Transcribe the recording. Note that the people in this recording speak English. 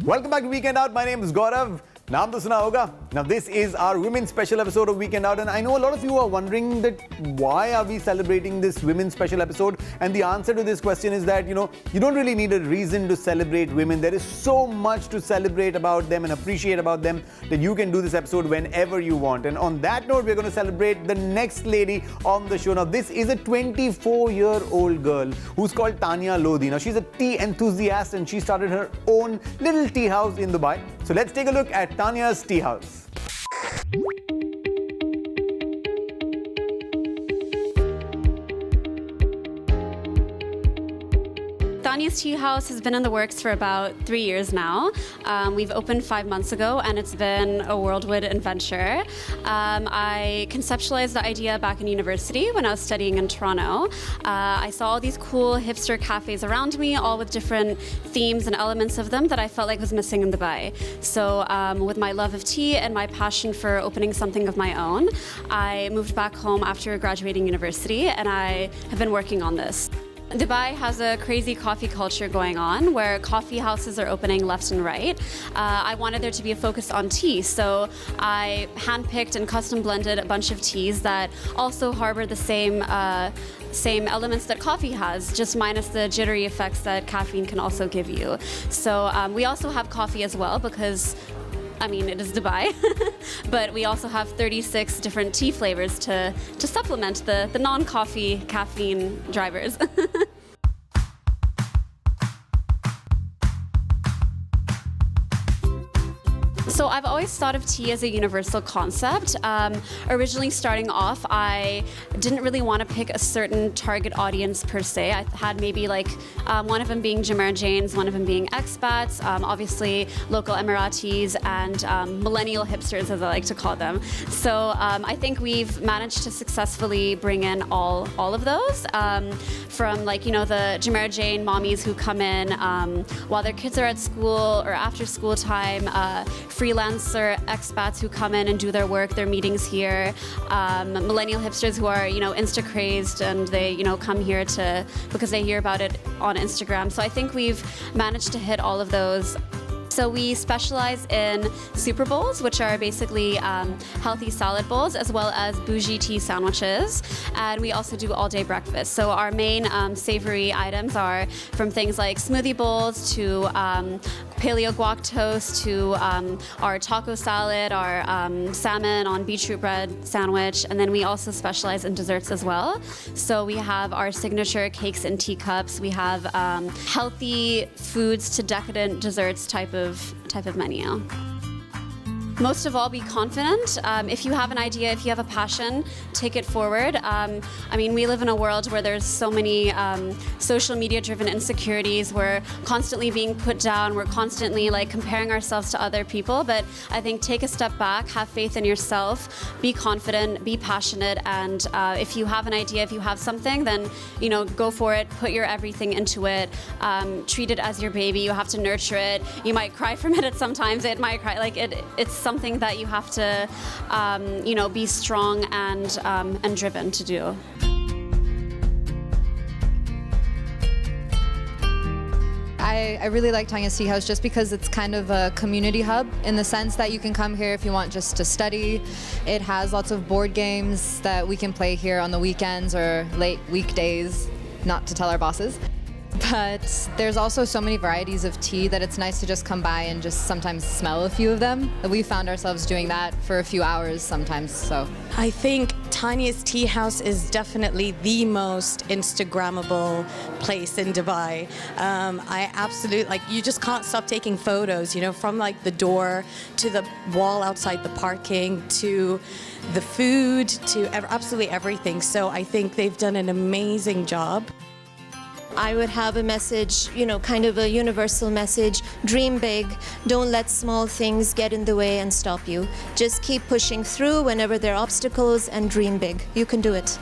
Welcome back to Weekend Out. My name is Gaurav. नाम तो सुना होगा. Now this is our women's special episode of Weekend Out, and I know a lot of you are wondering that why are we celebrating this women's special episode, and the answer to this question is that you don't really need a reason to celebrate women. There is so much to celebrate about them and appreciate about them that you can do this episode whenever you want. And on that note, we're going to celebrate the next lady on the show. Now this is a 24-year-old girl who's called Tania Lodi. Now she's a tea enthusiast and she started her own little tea house in Dubai. So let's take a look at Tania's tea house. Tania's Teahouse has been in the works for about 3 years now. We've opened 5 months ago and it's been a whirlwind adventure. I conceptualized the idea back in university when I was studying in Toronto. I saw all these cool hipster cafes around me, all with different themes and elements of them that I felt like was missing in Dubai. So with my love of tea and my passion for opening something of my own, I moved back home after graduating university and I have been working on this. Dubai has a crazy coffee culture going on where coffee houses are opening left and right. I wanted there to be a focus on tea, so I handpicked and custom blended a bunch of teas that also harbor the same elements that coffee has, just minus the jittery effects that caffeine can also give you. So we also have coffee as well because it is Dubai, but we also have 36 different tea flavors to supplement the non-coffee caffeine drivers. So I've always thought of tea as a universal concept. Originally starting off, I didn't really want to pick a certain target audience per se. I had maybe one of them being Jumeirah Jains, one of them being expats, obviously local Emiratis, and millennial hipsters, as I like to call them. So I think we've managed to successfully bring in all of those, from the Jumeirah Jain mommies who come in while their kids are at school or after school time, freelancer expats who come in and do their work, their meetings here, millennial hipsters who are Insta crazed and they come here because they hear about it on Instagram. So I think we've managed to hit all of those. So we specialize in super bowls, which are basically healthy salad bowls, as well as bougie tea sandwiches. And we also do all-day breakfast. So our main savory items are from things like smoothie bowls to paleo guac toast to our taco salad, our salmon on beetroot bread sandwich. And then we also specialize in desserts as well. So we have our signature cakes and teacups. We have healthy foods to decadent desserts type of menu. Most of all, be confident. If you have an idea, if you have a passion, take it forward. We live in a world where there's so many social media-driven insecurities. We're constantly being put down. We're constantly comparing ourselves to other people. But I think take a step back, have faith in yourself, be confident, be passionate, and if you have an idea, if you have something, then go for it. Put your everything into it. Treat it as your baby. You have to nurture it. You might cry from it at sometimes. It might cry. It's something that you have to, be strong and driven to do. I really like Tania's Tea House just because it's kind of a community hub in the sense that you can come here if you want just to study. It has lots of board games that we can play here on the weekends or late weekdays, not to tell our bosses. But there's also so many varieties of tea that it's nice to just come by and just sometimes smell a few of them. We found ourselves doing that for a few hours sometimes, so. I think Tania's Tea House is definitely the most Instagrammable place in Dubai. I absolutely, you just can't stop taking photos, from the door to the wall outside the parking to the food to absolutely everything. So I think they've done an amazing job. I would have a message, kind of a universal message. Dream big. Don't let small things get in the way and stop you. Just keep pushing through whenever there are obstacles and dream big. You can do it.